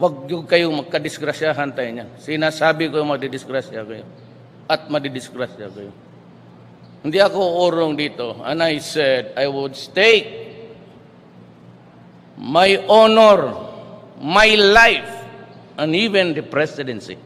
Huwag yung kayong magkadisgrasyahan tayo niyan. Sinasabi ko yung madidisgrasya kayo. At madidisgrasya kayo. Hindi ako urong dito. And I said, I would stake my honor, my life, and even the presidency.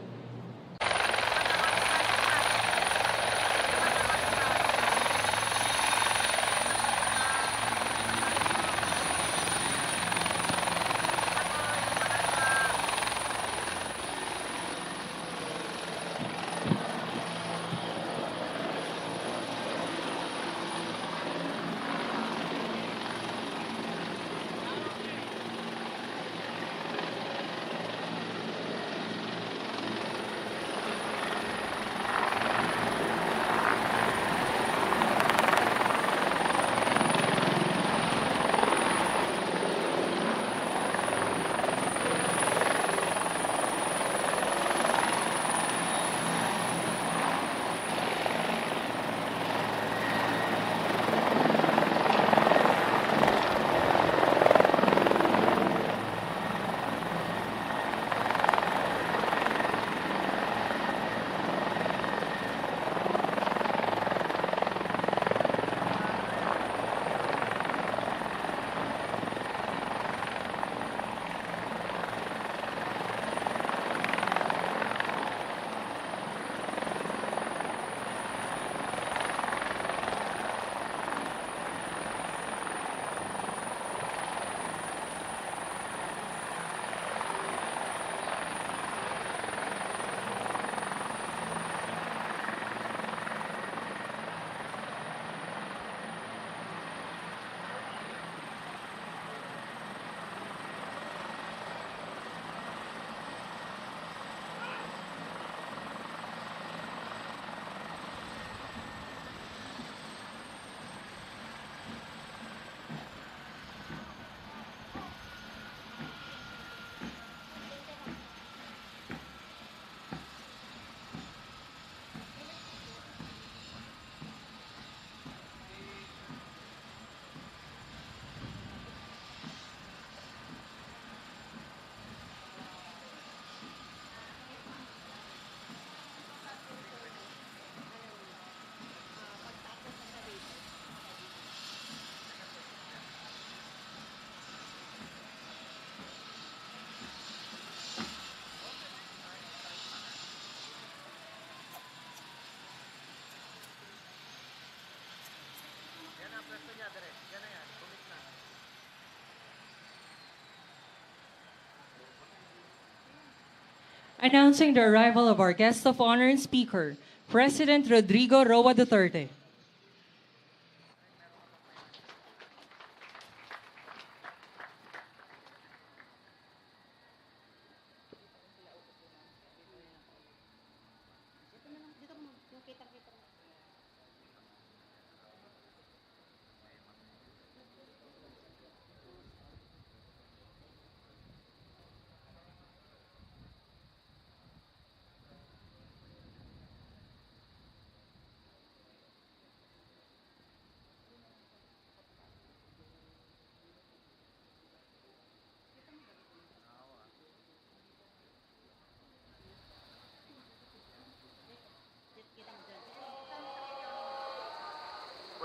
Announcing the arrival of our guest of honor and speaker, President Rodrigo Roa Duterte.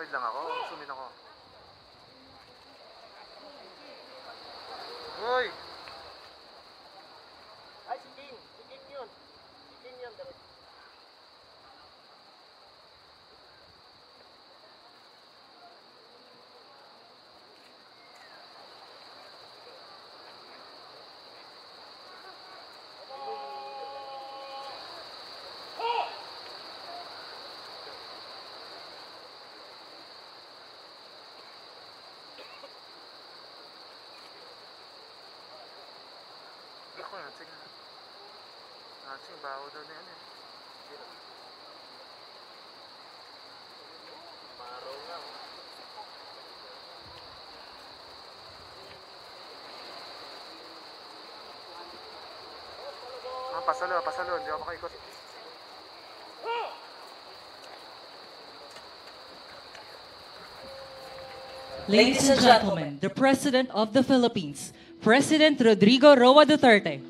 Wait lang ako, sumin ako. Hoy! Ay, si King! Si King yun! Si King yun, dali. Ako yan, sige. Natsing, baho daw na yan eh. Maraw nga. Pasalo, hindi ako makaikot. Ladies and gentlemen, the President of the Philippines, President Rodrigo Roa Duterte.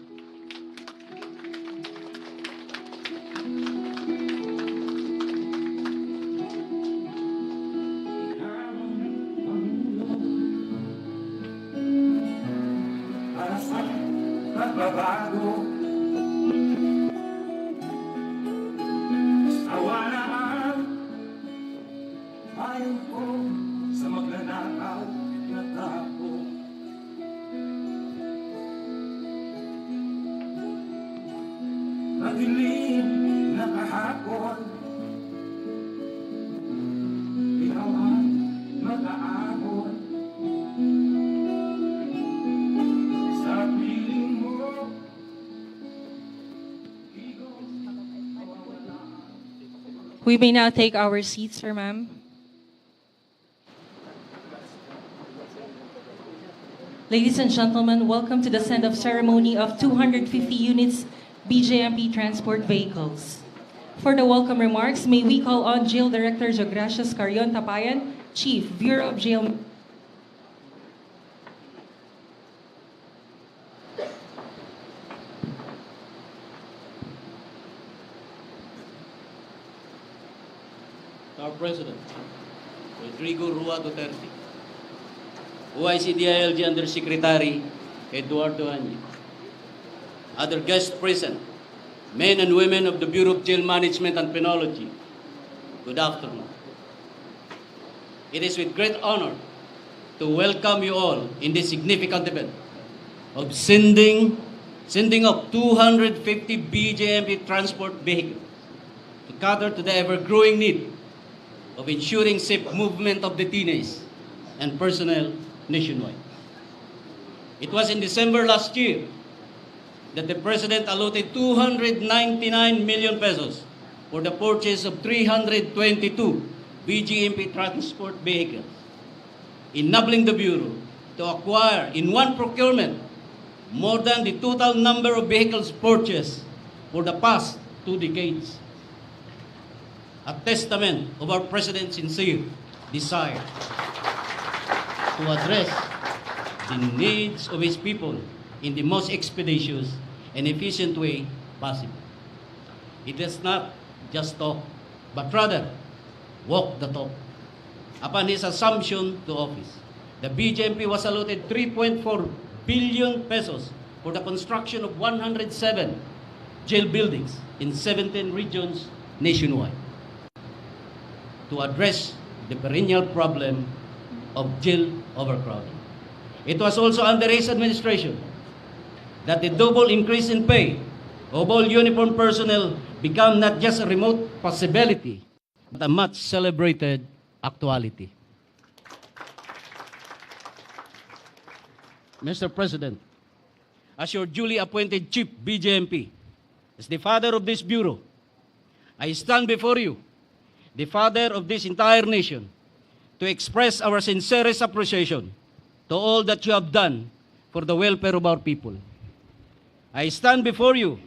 magbabago. Sawa na ang ayaw ko sa magnanakaw na tao. Madilim na kahapon, ikaw ang mag-aahon. Sa piling mo, We may now take our seats, sir, ma'am. Ladies and gentlemen, welcome to the send-off ceremony of 250 units BJMP transport vehicles. For the welcome remarks, may we call on Jail Director Jogracias Carion Tapayan, Chief, Bureau of Jail. Our President, Rodrigo Duterte, OICDILG Undersecretary Eduardo Anyi, other guests present, men and women of the Bureau of Jail Management and Penology, good afternoon. It is with great honor to welcome you all in this significant event of sending of 250 BJMP transport vehicles to cater to the ever-growing need of ensuring safe movement of detainees and personnel nationwide. It was in December last year that the President allotted 299 million pesos for the purchase of 322 BGMP transport vehicles, enabling the Bureau to acquire in one procurement more than the total number of vehicles purchased for the past 2 decades. A testament of our President's sincere desire to address the needs of his people in the most expeditious and efficient way possible. It does not just talk, but rather walk the talk. Upon his assumption to office, the BJMP was allotted 3.4 billion pesos for the construction of 107 jail buildings in 17 regions nationwide to address the perennial problem of jail overcrowding. It was also under his administration that the double increase in pay of all uniformed personnel became not just a remote possibility, but a much celebrated actuality. Mr. President, as your duly appointed Chief BJMP, as the father of this Bureau, I stand before you, the father of this entire nation, to express our sincerest appreciation to all that you have done for the welfare of our people. I stand before you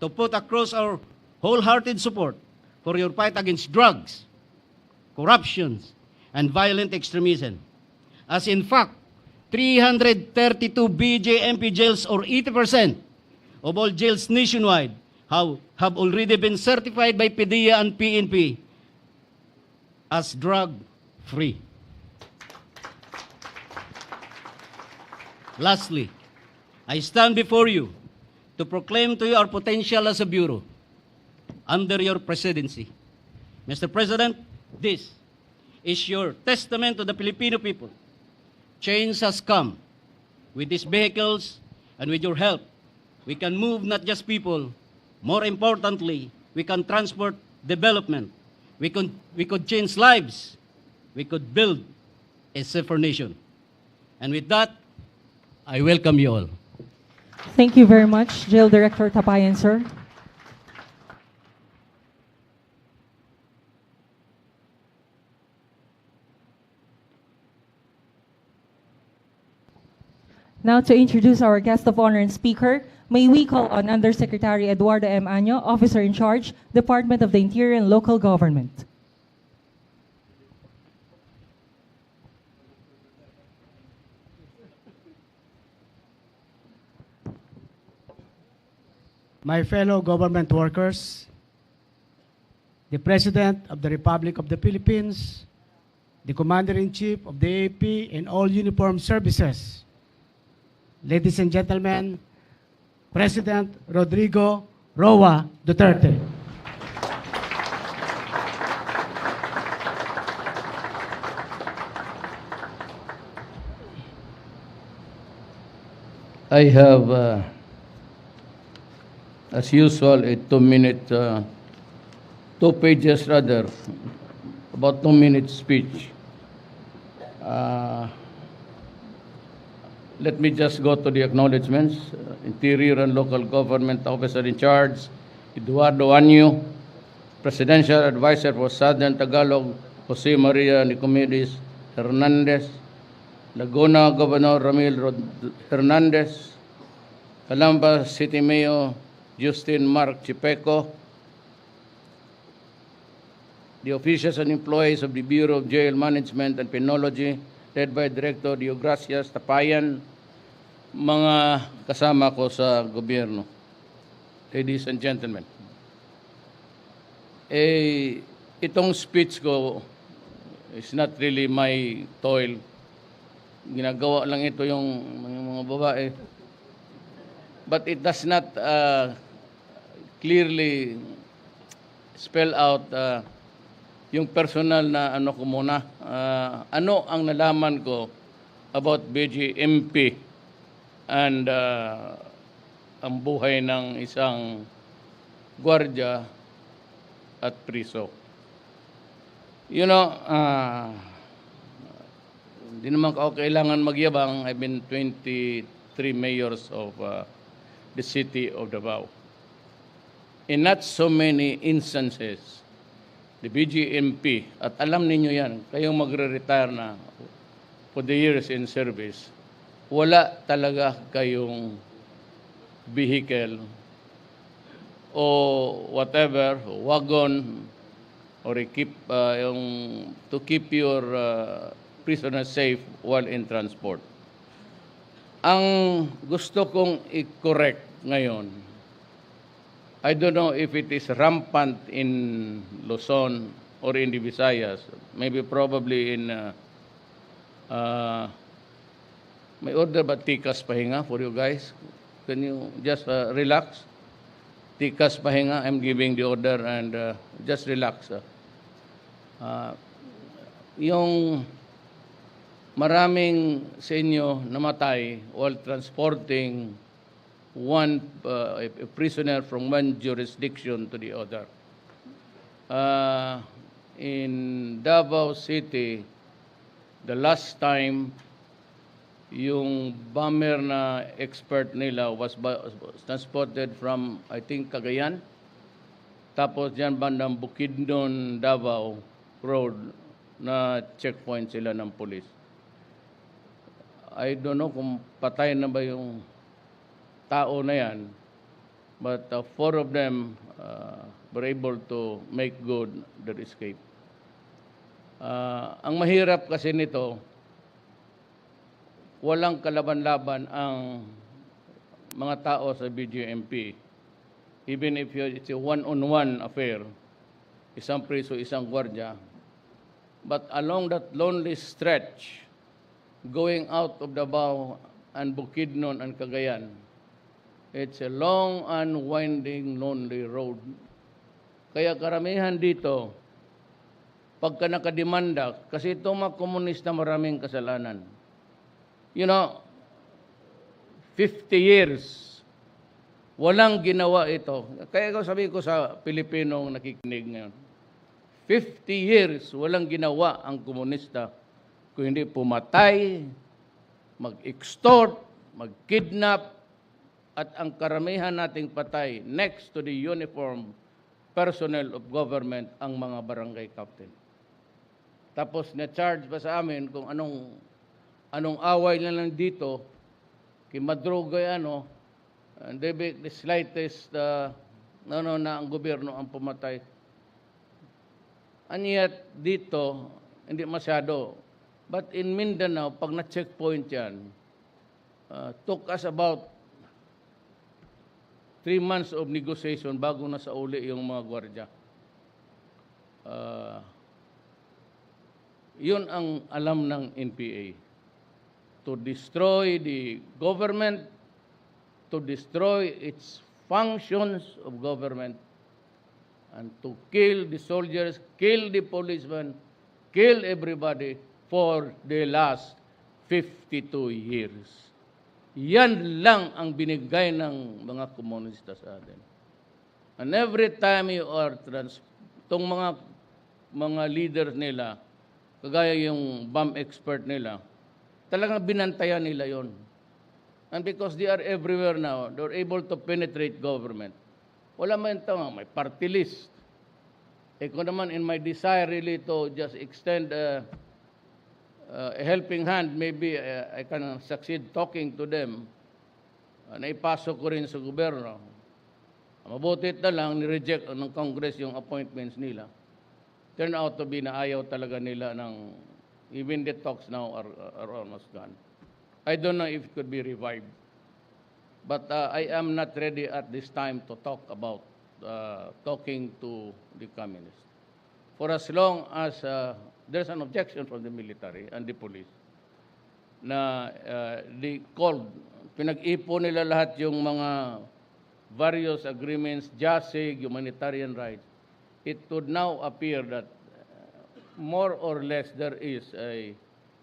to put across our wholehearted support for your fight against drugs, corruption, and violent extremism. As in fact, 332 BJMP jails, or 80% of all jails nationwide, have already been certified by PDEA and PNP as drug-free. Lastly, I stand before you to proclaim to you our potential as a Bureau under your presidency. Mr. President, this is your testament to the Filipino people. Change has come. With these vehicles and with your help, we can move not just people, more importantly, we can transport development. We could change lives. We could build a safer nation. And with that, I welcome you all. Thank you very much, Jail Director Tapayan, sir. Now to introduce our guest of honor and speaker, may we call on Undersecretary Eduardo M. Año, Officer in Charge, Department of the Interior and Local Government. My fellow government workers, the President of the Republic of the Philippines, the Commander-in-Chief of the AP and all uniformed services, ladies and gentlemen, President Rodrigo Roa Duterte. I have, as usual, a 2-minute, 2 pages rather, about 2-minute speech. Let me just go to the acknowledgements. Interior and Local Government Officer in Charge, Eduardo Anyo. Presidential Advisor for Southern Tagalog, Jose Maria Nicomedes Hernandez. Laguna Governor Ramil Hernandez. Calamba City Mayor Justin Mark Chipeco. The officials and employees of the Bureau of Jail Management and Penology, led by Director Diogracias Tapayan, mga kasama ko sa gobyerno. Ladies and gentlemen, itong speech ko is not really my toil. Ginagawa lang ito yung mga babae. But it does not clearly spell out yung personal na ano ko muna. Ano ang nalaman ko about BJMP and ang buhay ng isang gwardiya at priso. You know, hindi naman ako kailangan magyabang. I've been 23 mayors of the city of Davao. In not so many instances, the BJMP, at alam ninyo yan, kayong magre-retire na for the years in service, wala talaga kayong vehicle o whatever, wagon, or to keep your prisoners safe while in transport. Ang gusto kong i-correct ngayon, I don't know if it is rampant in Luzon or in the Visayas, maybe probably in may order ba tikas pahinga for you guys? Can you just relax? Tikas pahinga, I'm giving the order and just relax. Yung maraming sa inyo namatay while transporting a prisoner from one jurisdiction to the other. In Davao City, the last time yung bomber na expert nila was transported from, I think, Cagayan. Tapos dyan bandang Bukidnon, Davao Road na checkpoint sila ng police. I don't know kung patay na ba yung tao na yan, but 4 of them were able to make good their escape. Ang mahirap kasi nito, walang kalaban-laban ang mga tao sa BJMP. Even if it's a one-on-one affair, isang priso, isang gwardiya. But along that lonely stretch, going out of Davao and Bukidnon and Cagayan, it's a long and winding, lonely road. Kaya karamihan dito, pagka nakademanda, kasi itong mga komunista maraming kasalanan. You know, 50 years, walang ginawa ito. Kaya sabi ko sa Pilipinong nakikinig ngayon, 50 years, walang ginawa ang komunista kung hindi pumatay, mag-extort, mag-kidnap, at ang karamihan nating patay next to the uniform personnel of government ang mga barangay captain. Tapos na-charge pa sa amin kung anong away na lang dito, kay madroga and they make the slightest na ang gobyerno ang pumatay. And yet dito, hindi masyado. But in Mindanao, pag na-checkpoint yan, took us about 3 months of negotiation bago na sa uli yung mga gwardiya. Yun ang alam ng NPA. To destroy the government, to destroy its functions of government and to kill the soldiers, kill the policemen, kill everybody for the last 52 years. Yan lang ang binigay ng mga komunista sa atin. And every time you are itong mga leaders nila, kagaya yung bomb expert nila, talagang binantayan nila yon. And because they are everywhere now, they're able to penetrate government. Wala man ito, may party list. Eko naman, in my desire really to just extend a helping hand, maybe I can succeed talking to them. Naipasok ko rin sa gobyerno. Mabutit na lang, ni-reject ng Congress yung appointments nila. Turn out to be na ayaw talaga nila ng, even the talks now are almost gone. I don't know if it could be revived. But I am not ready at this time to talk about talking to the communists. For as long as there's an objection from the military and the police na they called, pinag-ipo nila lahat yung mga various agreements, JASIG, humanitarian rights, it would now appear that more or less there is a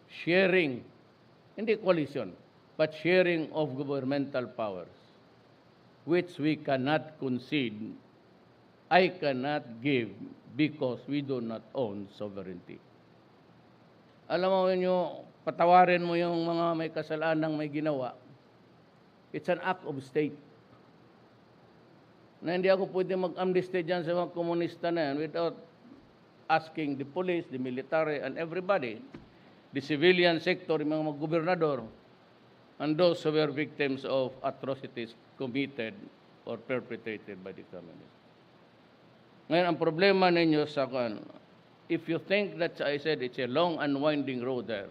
sharing, hindi coalition, but sharing of governmental powers, which we cannot concede, I cannot give because we do not own sovereignty. Alam mo nyo, patawarin mo yung mga may kasalanang may ginawa. It's an act of state. Na hindi ako pwede mag-amnesty dyan sa mga komunista na yan without asking the police, the military, and everybody, the civilian sector, yung mga gobernador, and those who were victims of atrocities committed or perpetrated by the communists. Ngayon, ang problema ninyo sa if you think that I said it's a long and winding road there,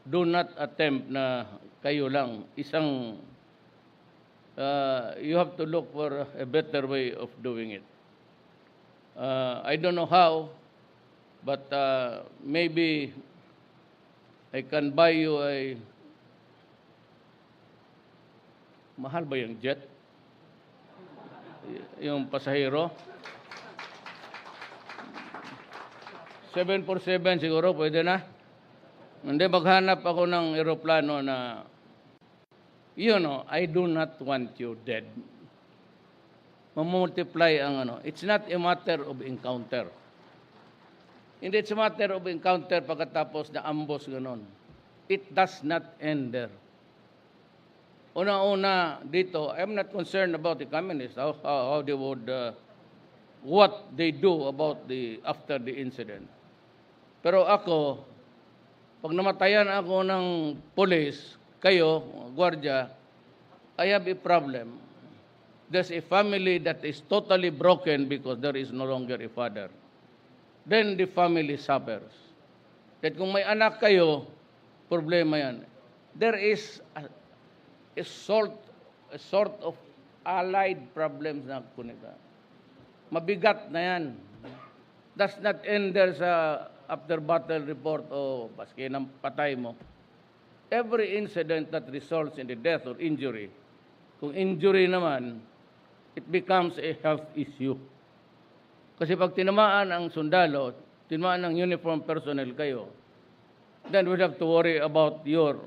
do not attempt na kayo lang isang you have to look for a better way of doing it. I don't know how, but maybe I can buy you a mahal ba yung jet? Yung pasahero? 747 siguro, pwede na? Hindi, maghanap ako ng eroplano na, I do not want you dead. Mamultiply ang It's not a matter of encounter. Hindi, it's a matter of encounter pagkatapos na ambos ganon. It does not end there. Una-una dito, I'm not concerned about the communists, how they would, what they do about after the incident. Pero ako, pag namatayan ako ng police, kayo, gwardiya, I have a problem. There's a family that is totally broken because there is no longer a father. Then the family suffers. That kung may anak kayo, problema yan. There is a sort of allied problems na kunika. Mabigat na yan. Does not end there sa after battle report o baski ng patay mo. Every incident that results in the death or injury, kung injury naman, it becomes a health issue. Kasi pag tinamaan ang sundalo, tinamaan ng uniform personnel kayo, then we have to worry about your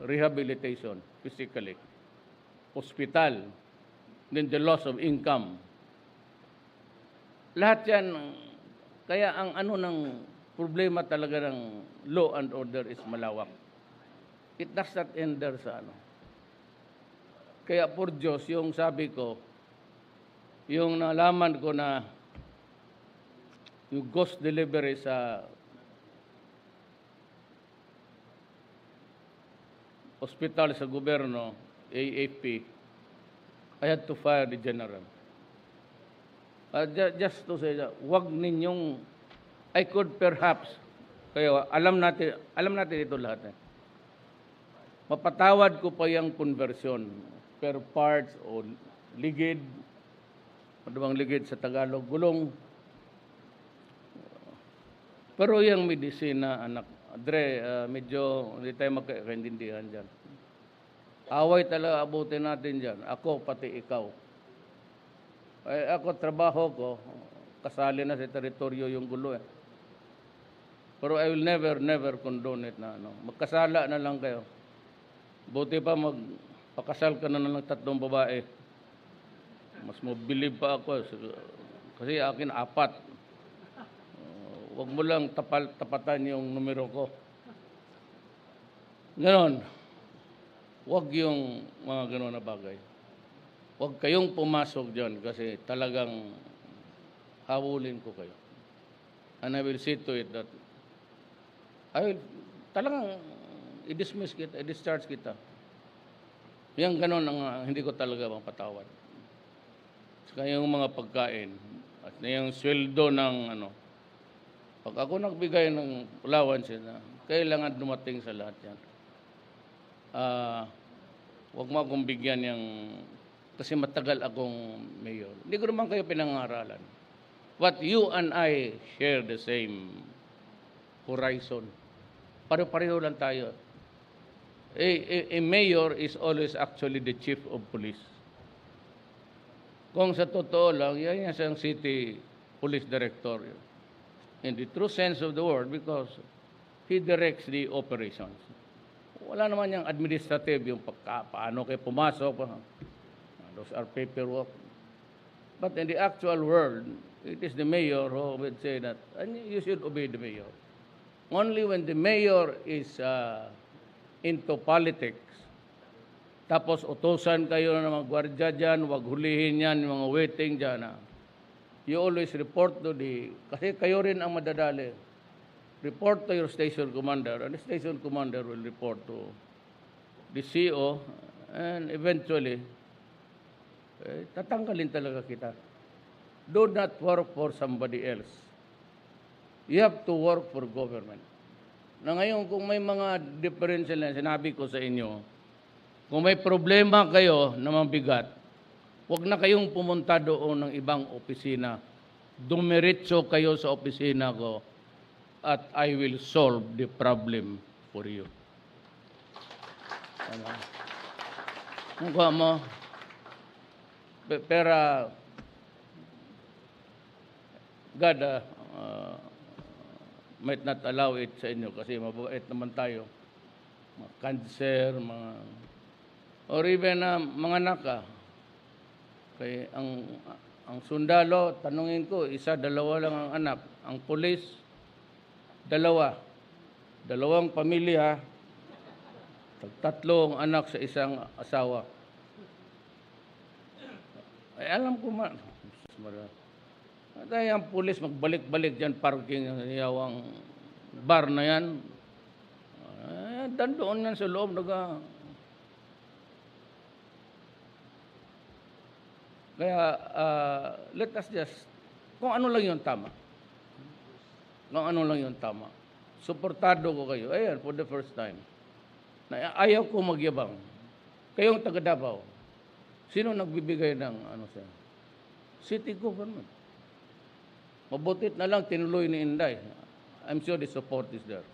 rehabilitation physically, hospital, then the loss of income. Lahat yan, kaya ang ng problema talaga ng law and order is malawak. It does not end there sa Kaya por Diyos, yung sabi ko, yung nalaman ko na yung ghost delivery sa hospital sa gobyerno, AFP, I had to fire the general. Just to say that, wag ninyong, I could perhaps, kaya alam natin ito lahat. Mapatawad ko pa yung conversion per parts o ligid, ano bang ligid sa Tagalog, gulong. Pero yung medisina, anak, medyo hindi tayo magkaintindihan dyan. Away talaga abutin natin dyan. Ako, pati ikaw. Ako, trabaho ko, kasali na sa teritoryo yung gulo eh. Pero I will never condone it na ano. Magkasala na lang kayo. Buti pa magpakasal ka na ng 3 babae. Mas mabilib pa ako. Kasi akin 4. Huwag mo lang tapatan yung numero ko. Ganon. Huwag yung mga ganon na bagay. Huwag kayong pumasok dyan kasi talagang habulin ko kayo. And I will see to it that I will talagang i-dismiss kita, i-discharge kita. Yan ganon ang hindi ko talaga mapatawad. Saka yung mga pagkain at yung sweldo ng ano. Pag ako nagbigay ng allowance na kailangan dumating sa lahat yan. Huwag mo akong bigyan yung kasi matagal akong mayor. Hindi ko naman kayo pinangaralan. But you and I share the same horizon. Pareho lang tayo. A mayor is always actually the chief of police. Kung sa totoo lang, yan yung isang city police director. In the true sense of the word because he directs the operations. Wala naman yung administrative, yung paano kayo pumasok. Those are paperwork. But in the actual world, it is the mayor who would say that, and you should obey the mayor. Only when the mayor is into politics, tapos utusan kayo ng mga gwardiya dyan, wag hulihin yan, yung mga waiting dyan. You always report to kasi kayo rin ang madadali. Report to your station commander, and the station commander will report to the CO, and eventually, tatanggalin talaga kita. Do not work for somebody else. You have to work for government. Na ngayon, kung may mga differential na sinabi ko sa inyo, kung may problema kayo na mabigat, huwag na kayong pumunta doon ng ibang opisina. Dumiretso kayo sa opisina ko at I will solve the problem for you. Kung mo, pero God might not allow it sa inyo kasi mabait naman tayo. Mga cancer, or even mga naka. Kaya ang sundalo, tanungin ko, 1, 2 lang ang anak. Ang pulis, 2. 2 pamilya, 3 ang anak sa isang asawa. Ay, alam ko man. Dahil ang pulis magbalik-balik dyan, parking ng yawang bar na yan. Dandoon yan sa loob. Kaya, let us just, kung ano lang yung tama. Kung ano lang yung tama. Suportado ko kayo. Ayan, for the first time. Ayaw ko magyabang. Kayong taga Davao, sino nagbibigay ng sa city government? Mabutit na lang tinuloy ni Inday. I'm sure the support is there.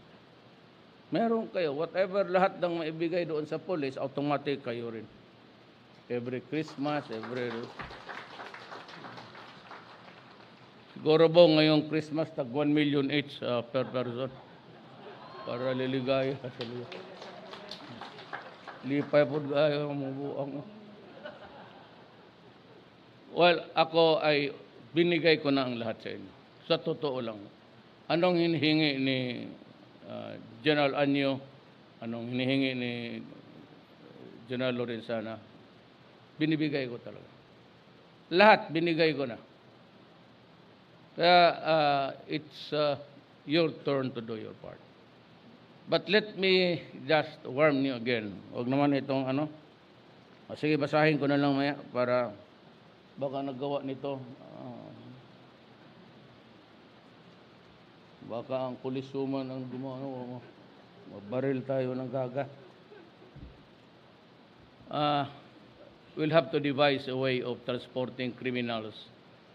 Meron kayo, whatever lahat ng maibigay doon sa police, automatic kayo rin. Every Christmas, siguro ba ngayong Christmas, tag 1 million each per person para liligaya. Lipay po tayo mabuang. Well, ako ay binigay ko na ang lahat sa inyo. Sa totoo lang. Anong hinihingi ni General Anyo? Anong hinihingi ni General Lorenzana? Binibigay ko talaga. Lahat binigay ko na. Kaya it's your turn to do your part. But let me just warn you again. Huwag naman itong sige, basahin ko na lang maya para baka nagawa nito. Baka ang pulisuman ang gumano. Mabaril tayo ng gaga. We'll have to devise a way of transporting criminals,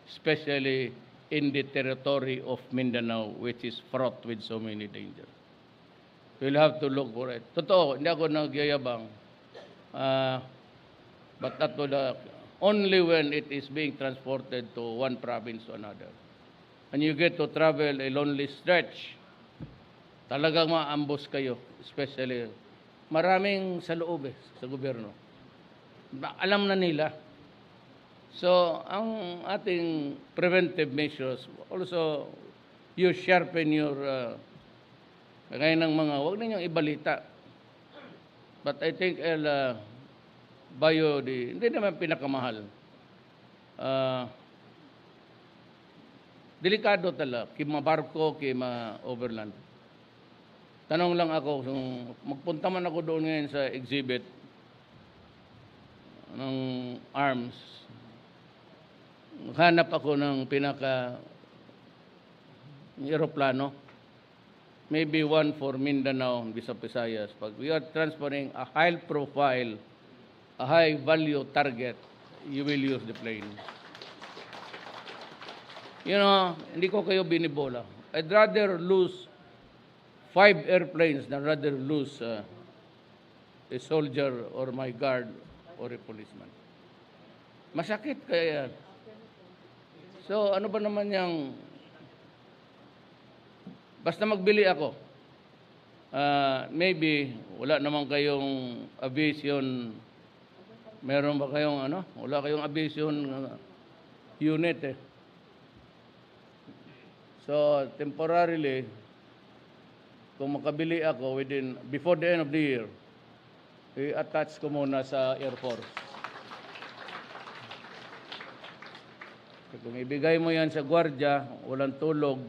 especially in the territory of Mindanao, which is fraught with so many dangers. We'll have to look for it. Totoo, hindi ako nagyayabang. Uh, but that would, only when it is being transported to one province to another. And you get to travel a lonely stretch, talagang maambos kayo, especially maraming sa loob sa gobyerno. Alam na nila. So, ang ating preventive measures, also, you sharpen your, kaya ng mga, huwag ninyong ibalita. But I think, hindi naman pinakamahal. Delikado talaga, kima barko, kima overland. Tanong lang ako, kung magpunta man ako doon ngayon sa exhibit ng arms, hanap ako ng aeroplano, maybe one for Mindanao, Visayas. Pag we are transferring a high profile, a high value target, you will use the plane. You know, hindi ko kayo binibola. I'd rather lose 5 airplanes than rather lose a soldier or my guard or a policeman. Masakit kaya yan. So, ano ba naman yung, basta magbili ako, maybe, wala naman kayong aviation, meron ba kayong, wala kayong aviation unit So, temporarily, kung makabili ako before the end of the year, i-attach ko muna sa Air Force. Kung ibigay mo yan sa gwardiya, walang tulog,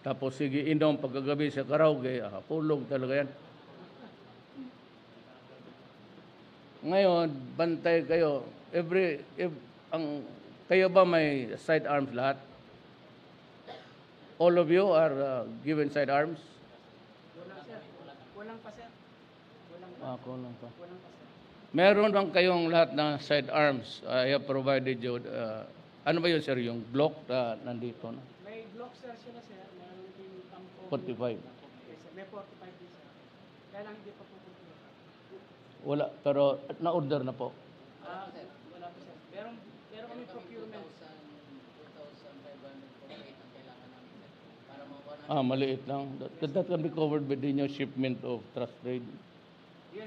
tapos sige inom pagkagabi sa karaoke, tulog talaga yan. Ngayon, bantay kayo. Kayo ba may sidearms lahat? All of you are given sidearms? Walang pa, sir. Kulang pa. Meron bang kayong lahat ng sidearms? I have provided you. Ano ba yun, sir? Yung Glock nandito na? May Glock, sir, sila, sir. Meron din tampo. 45. Yes, sir. May 45 din, sir. Kaya lang hindi pa po. Wala, pero na-order na po. Wala po, sir. Meron kami procurement. Maliit lang. That can be covered within your shipment of trust trade.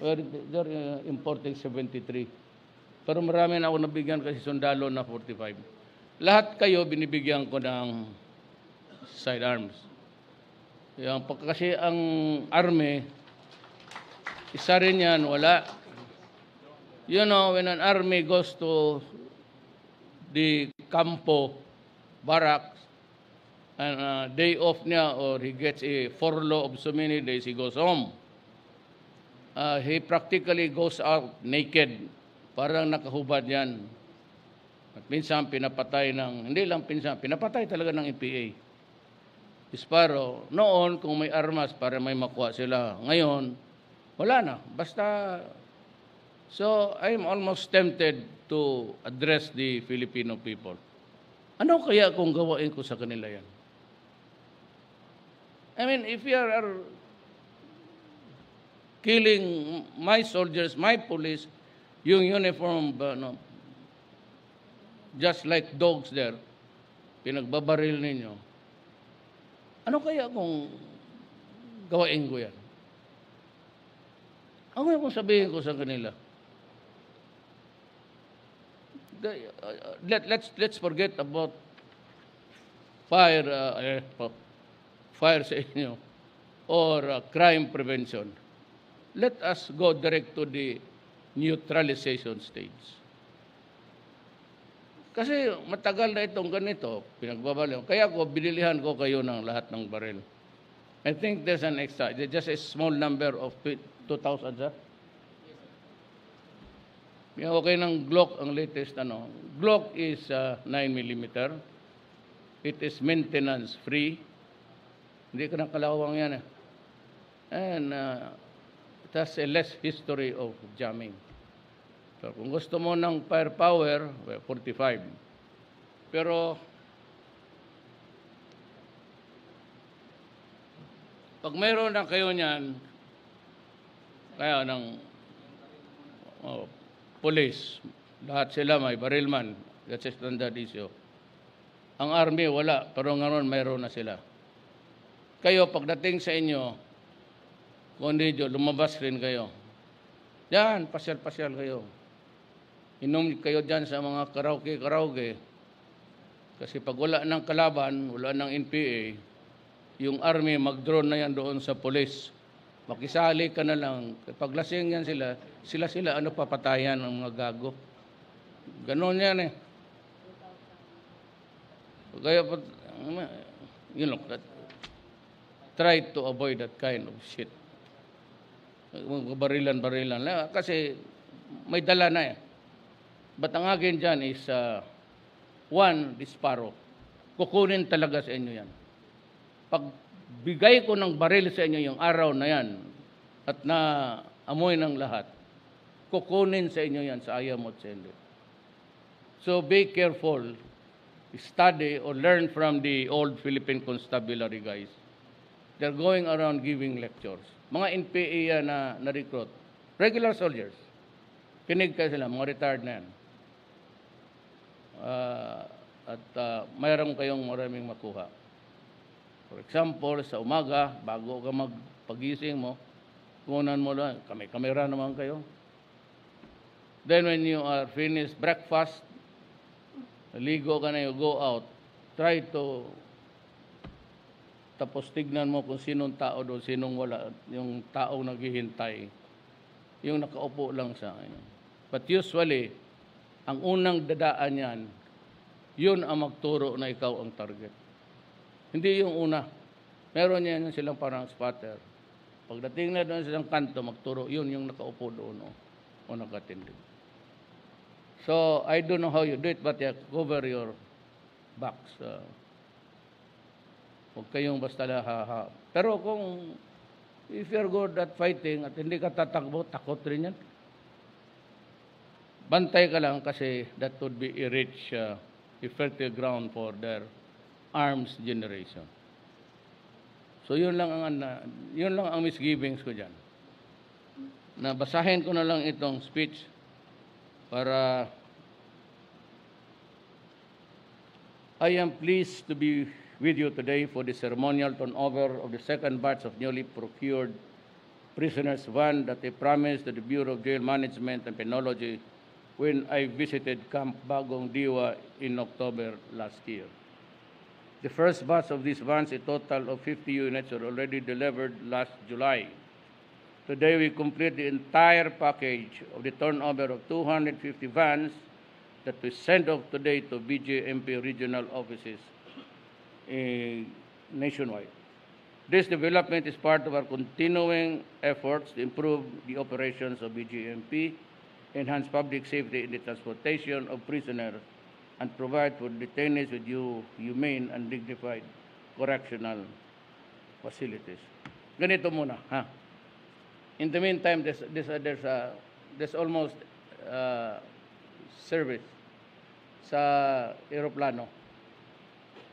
Well, they're importing 73. Pero marami na ako nabigyan kasi sundalo na 45. Lahat kayo binibigyan ko ng sidearms. Kasi ang army, isa rin yan, wala. You know, when an army goes to the campo, barracks, and day off niya or he gets a furlough of so many days, he goes home. He practically goes out naked. Parang nakahubad yan. At minsan pinapatay hindi lang pinapatay talaga ng EPA. Disparo. Noon, kung may armas para may makuha sila. Ngayon, wala na. Basta, so I'm almost tempted to address the Filipino people. Ano kaya kung gawain ko sa kanila yan? I mean, if you are killing my soldiers, my police, yung uniform, just like dogs there, pinagbabaril ninyo, ano kaya kung gawain ko yan? Ano kaya kung sabihin ko sa kanila? Let's forget about fire sa inyo or crime prevention. Let us go direct to the neutralization stage. Kasi matagal na itong ganito, pinagbabaliw. Kaya binilihan ko kayo ng lahat ng baril. I think there's an extra, just a small number of 2,000, sir? Okay ng Glock, ang latest Glock is 9mm. It is maintenance free. Hindi ka nakalawang yan And it has a less history of jamming. So kung gusto mo ng firepower, 45. Pero pag mayroon na kayo niyan, kaya police, lahat sila may barilman. That's a standard issue. Ang army, wala. Pero ngayon, mayroon na sila. Kayo, pagdating sa inyo, kung hindi nyo, lumabas rin kayo. Yan, pasyal-pasyal kayo. Inom kayo dyan sa mga karaoke. Kasi pag wala ng kalaban, wala ng NPA, yung army, mag-drone na yan doon sa police. Makisali ka na lang. Pag lasing yan sila, ano papatayan ng mga gago. Ganon yan eh. Kaya, you know, try to avoid that kind of shit. Barilan. Kasi may dala na eh. But ang akin dyan is, one, disparo. Kukunin talaga sa inyo yan. Pag bigay ko ng baril sa inyo yung araw na yan at na amoy ng lahat, kukunin sa inyo yan sa ayaw mo at sa hindi. So be careful. Study or learn from the old Philippine constabulary guys. They're going around giving lectures. Mga NPA yan na recruit. Regular soldiers. Kinig kayo sila, mga retired na yan. Mayroon kayong maraming makuha. For example, sa umaga, bago ka magpagising mo, kunan mo lang, kamera naman kayo. Then when you are finished breakfast, ligo ka na, you go out, try to, tapos tignan mo kung sinong tao doon, sinong wala, yung taong naghihintay, yung nakaupo lang sa akin. But usually, ang unang dadaan yan, yun ang magturo na ikaw ang target. Hindi yung una. Meron yan silang parang spotter. Pagdating na doon sa isang kanto, magturo, yun yung nakaupo doon o nakatindig. So, I don't know how you do it, but cover your backs. Huwag kayong basta lahaha. Pero kung, if you're good at fighting at hindi ka tatakbo, takot rin yan. Bantay ka lang kasi that would be a rich, effective ground for their arms generation. So, yun lang ang misgivings ko dyan. Nabasahin ko na lang itong speech para I am pleased to be with you today for the ceremonial turnover of the second batch of newly procured prisoners van that I promised to the Bureau of Jail Management and Penology when I visited Camp Bagong Diwa in October last year. The first batch of these vans, a total of 50 units, were already delivered last July. Today, we complete the entire package of the turnover of 250 vans that we sent off today to BJMP regional offices nationwide. This development is part of our continuing efforts to improve the operations of BJMP, enhance public safety in the transportation of prisoners, and provide for detainees with humane and dignified correctional facilities. Ganito muna, ha? In the meantime, there's almost service sa aeroplano.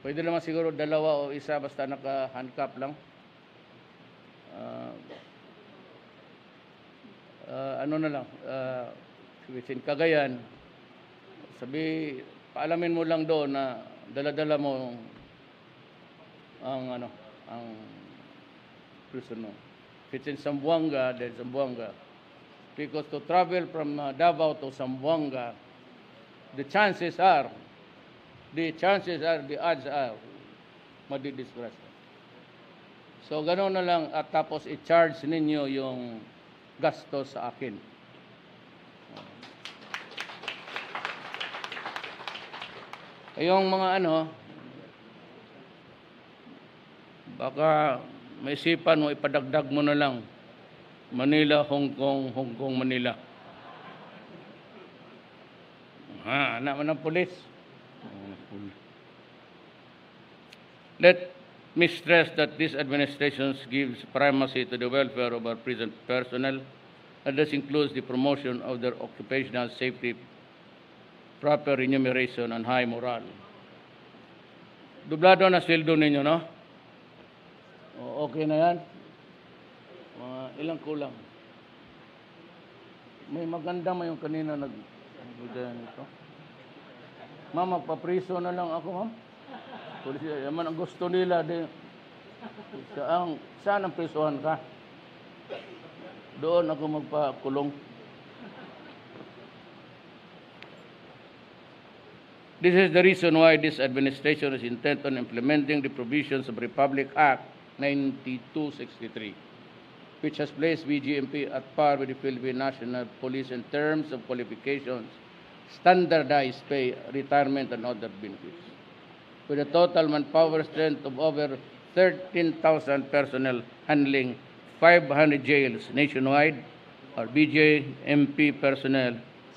Pwede naman siguro dalawa o isa basta naka-handcuff lang. Ano na lang, within Cagayan, paalamin mo lang doon na dala-dala mo ang prisoner. If it's in Zamboanga, then Zamboanga. Because to travel from Davao to Zamboanga, the odds are, madidisperse. So, gano'n na lang at tapos i-charge ninyo yung gastos sa akin. Yung mga baka maisipan mo, ipadagdag mo na lang. Manila, Hong Kong, Hong Kong, Manila. Anak mo ng pulis. Let me stress that this administration gives primacy to the welfare of our prison personnel, and this includes the promotion of their occupational safety, proper remuneration, and high morale. Dublado na sweldo ninyo, no? Okay na yan? Ilang kulang? May maganda mo yung kanina nagbigay nito. Ma'am, magpapriso na lang ako, ma'am. Pulis, yaman ang gusto nila. Saan ang prisuhan ka? Doon ako magpakulong. This is the reason why this administration is intent on implementing the provisions of Republic Act 9263, which has placed BJMP at par with the Philippine National Police in terms of qualifications, standardized pay, retirement, and other benefits. With a total manpower strength of over 13,000 personnel handling 500 jails nationwide, our BJMP personnel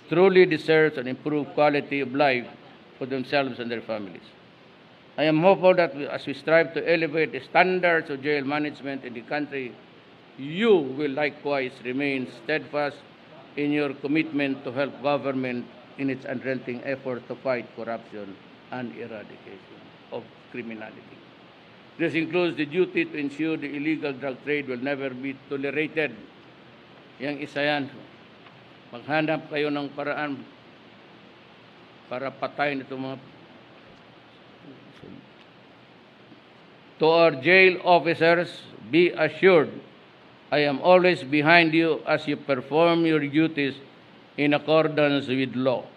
truly deserves an improved quality of life for themselves and their families. I am hopeful that as we strive to elevate the standards of jail management in the country, you will likewise remain steadfast in your commitment to help government in its unrelenting effort to fight corruption and eradication of criminality. This includes the duty to ensure the illegal drug trade will never be tolerated. Yang isa yan. Maghanap kayo ng paraan para patayin ito mga... To our jail officers, be assured, I am always behind you as you perform your duties in accordance with law.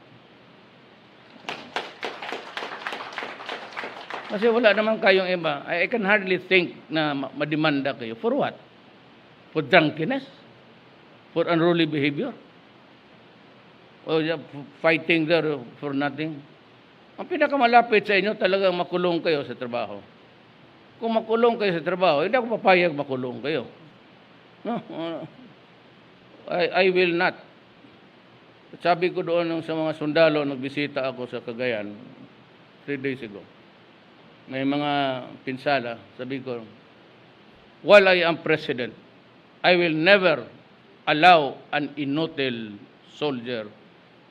Kasi wala naman kayong iba. I can hardly think na mademanda kayo. For what? For drunkenness? For unruly behavior? O fighting there for nothing? Ang pinakamalapit sa inyo talagang makulong kayo sa trabaho. Kung makulong kayo sa trabaho, hindi ako papayag makulong kayo. No, I will not. Sabi ko doon sa mga sundalo, nagbisita ako sa Cagayan 3 days ago. May mga pinsala, sabi ko, while I am president, I will never allow an inutil soldier,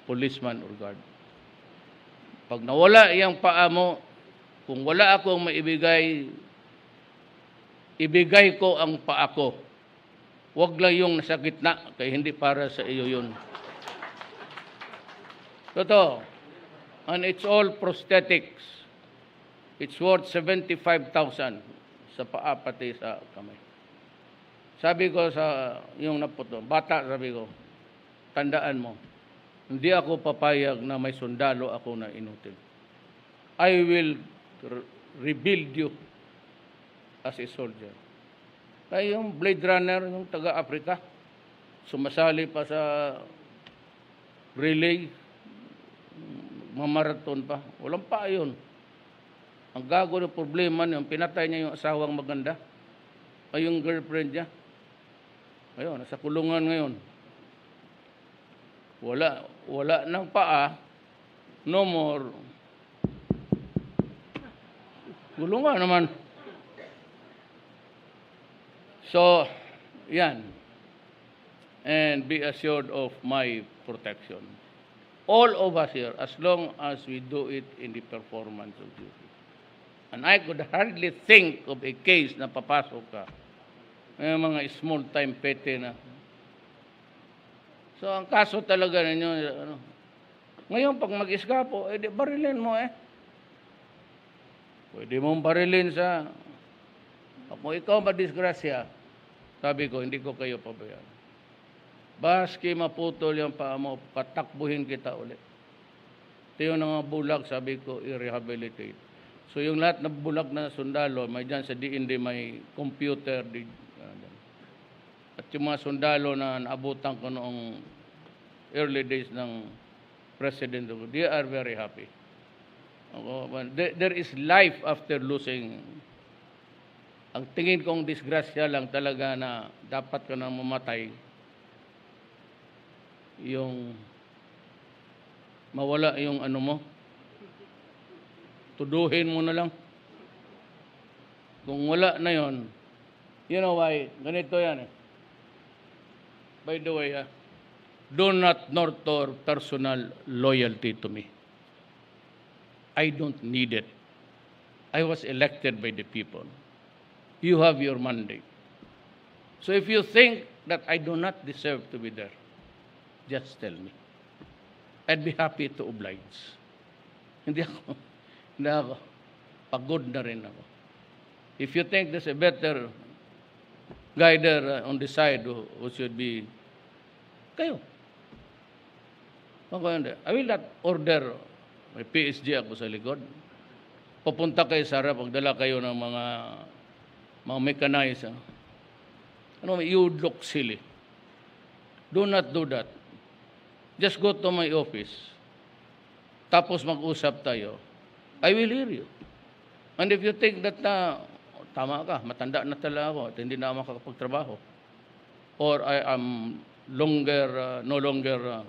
policeman, or guard. Pag nawala iyang paa mo, kung wala akong maibigay, ibigay ko ang paa ko. Huwag lang yung nasa gitna, kaya hindi para sa iyo yun. Totoo. And it's all prosthetics. It's worth 75,000 sa paa pati sa kamay. Sabi ko sa yung naputo, bata, sabi ko, tandaan mo, hindi ako papayag na may sundalo ako na inutil. I will rebuild you as a soldier. Kaya yung Blade Runner, yung taga-Africa, sumasali pa sa relay, mamaraton pa. Walang pa yun. Ang gago ng problema niya, pinatay niya yung asawang maganda, ay yung girlfriend niya. Ngayon, nasa kulungan ngayon. Wala ng paa, no more. Kulungan naman. So, yan. And be assured of my protection. All of us here, as long as we do it in the performance of duty. And I could hardly think of a case na papasok ka. May mga small-time pete na. So, ang kaso talaga ninyo, ano, ngayon, pag mag-iskapo, edi barilin mo eh. Pwede mong barilin sa, kung ikaw madisgrasya, sabi ko, hindi ko kayo pabayaan. Baski maputol yung paa mo, patakbuhin kita ulit. Ito yung mga bulag, sabi ko, i-rehabilitate. So yung lahat na bulag na sundalo, may dyan sa DND may computer. At yung mga sundalo na naabutan ko noong early days ng President, they are very happy. There is life after losing. Ang tingin kong disgrasya lang talaga na dapat ka na mamatay, yung mawala yung ano mo, tuduhin mo na lang. Kung wala na yon, you know why? Ganito yan eh. By the way, do not nurture personal loyalty to me. I don't need it. I was elected by the people. You have your mandate. So if you think that I do not deserve to be there, just tell me. I'd be happy to oblige. Hindi ako, pagod na rin ako. If you think there's a better guider on the side who should be, kayo. I will not order, may PSG ako sa likod. Papunta kayo sa harap, pagdala kayo ng mga mechanized. You look silly. Do not do that. Just go to my office. Tapos mag-usap tayo. I will hear you. And if you think that tama ka, matanda na talaga ako at hindi na ako makakapagtrabaho, or I am no longer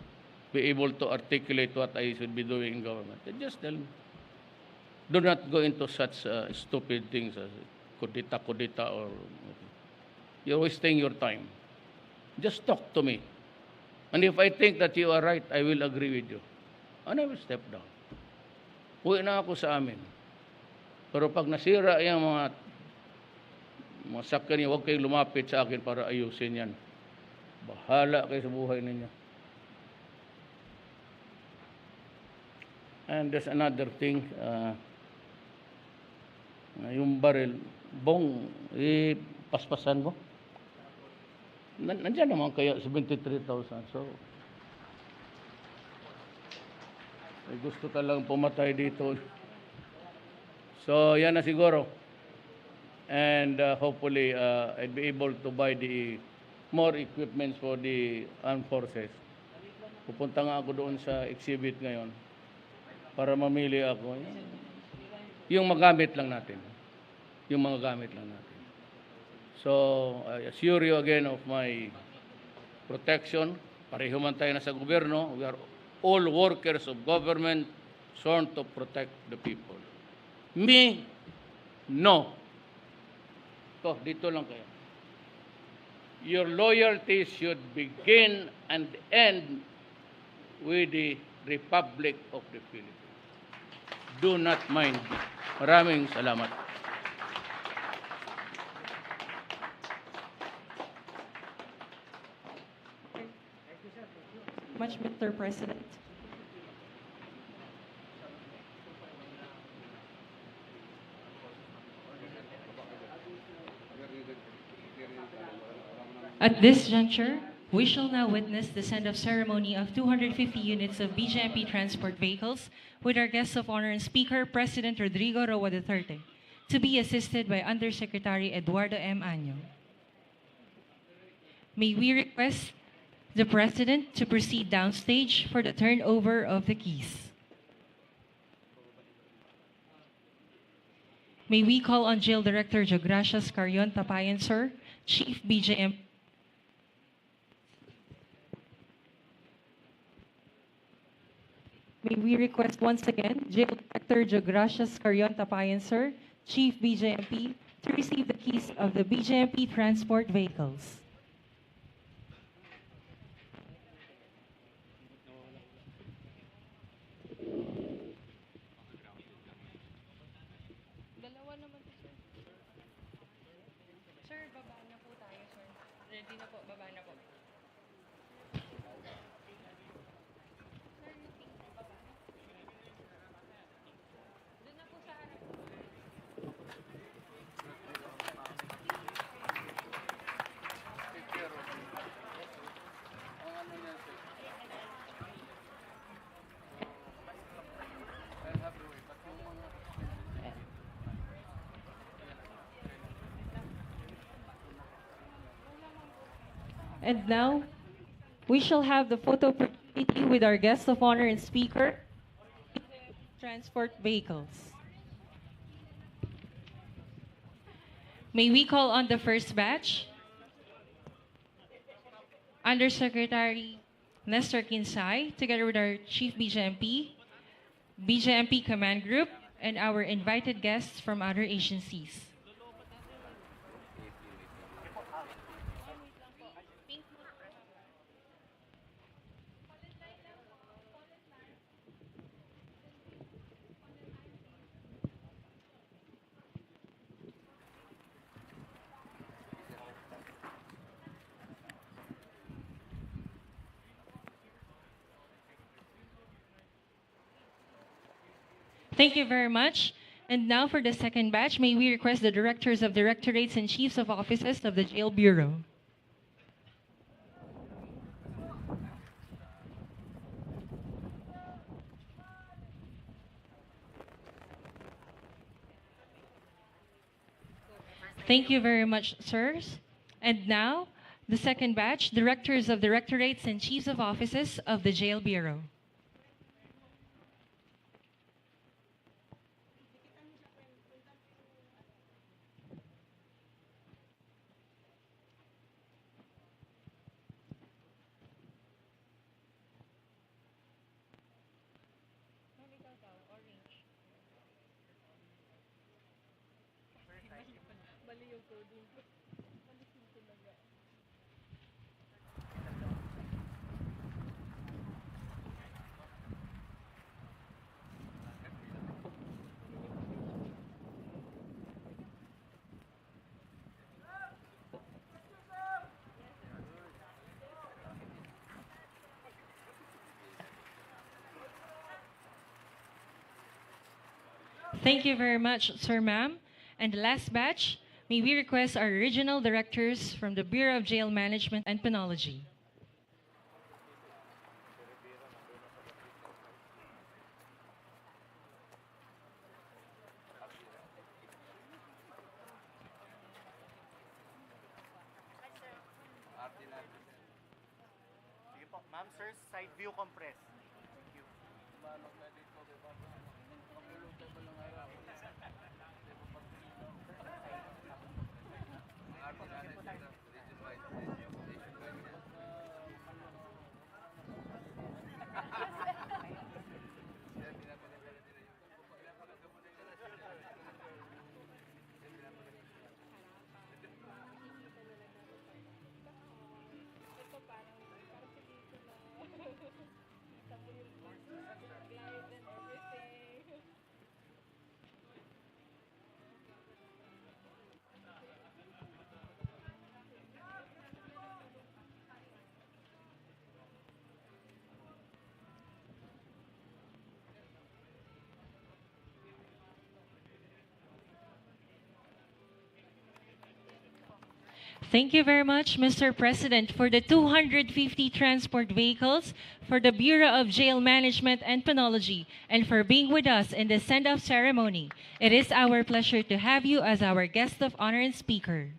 be able to articulate what I should be doing in government, then just tell me. Do not go into such stupid things as kudita, or you're wasting your time. Just talk to me. And if I think that you are right, I will agree with you. And I will step down. Uwi na ako sa amin. Pero pag nasira yung mga sakyan niyo, huwag kayong lumapit sa akin para ayusin yan. Bahala kayo sa buhay ninyo. And there's another thing, yung baril, bong, paspasan mo. Nandiyan naman kaya 73,000. So, may gusto ka lang pumatay dito. So, yan na siguro. And hopefully, I'd be able to buy the more equipments for the armed forces. Pupunta nga ako doon sa exhibit ngayon para mamili ako. Yung magamit lang natin. Yung mga gamit lang natin. So, I assure you again of my protection. Pareho man tayo na sa gobyerno. We are all workers of government sworn to protect the people. Me, no. Ito, dito lang kayo. Your loyalty should begin and end with the Republic of the Philippines. Do not mind me. Maraming salamat. Much, Mr. President. At this juncture, we shall now witness the send-off ceremony of 250 units of BJMP transport vehicles with our guest of honor and speaker, President Rodrigo Roa Duterte, to be assisted by Undersecretary Eduardo M. Año. May we request the President to proceed downstage for the turnover of the keys. May we call on Jail Director Jogracias Carion Tapayan, sir, Chief BJMP. May we request once again Jail Director Jogracias Carion Tapayan, sir, Chief BJMP, to receive the keys of the BJMP transport vehicles. Dalawa naman po, sir. Sir, baba na po tayo, sir. Ready na po, baba na po. Doon na po sa harap. And now, we shall have the photo opportunity with our guest of honor and speaker, transport vehicles. May we call on the first batch? Undersecretary Nestor Kinsay, together with our Chief BJMP, BJMP Command Group, and our invited guests from other agencies. Thank you very much. And now for the second batch, may we request the directors of directorates and chiefs of offices of the Jail Bureau. Thank you very much, sirs. And now, the second batch, directors of directorates and chiefs of offices of the Jail Bureau. Thank you very much, sir, ma'am. And the last batch, may we request our regional directors from the Bureau of Jail Management and Penology. Sige po, ma'am, sir, side view compress. Thank you. Thank you very much, Mr. President, for the 250 transport vehicles for the Bureau of Jail Management and Penology, and for being with us in the send-off ceremony. It is our pleasure to have you as our guest of honor and speaker.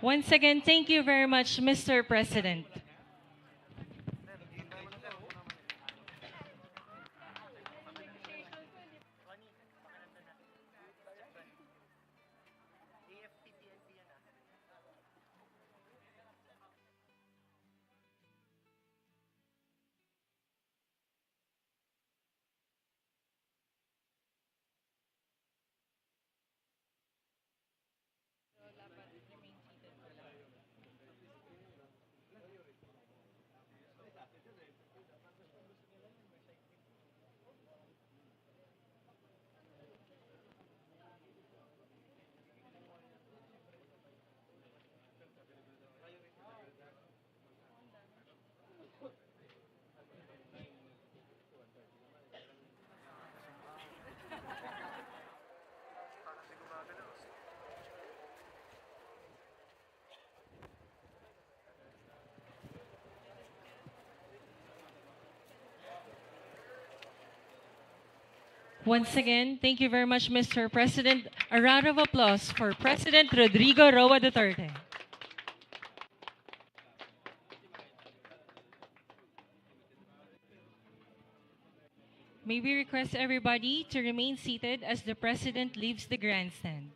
Once again, thank you very much, Mr. President. Once again, thank you very much, Mr. President. A round of applause for President Rodrigo Roa Duterte. May we request everybody to remain seated as the President leaves the grandstand.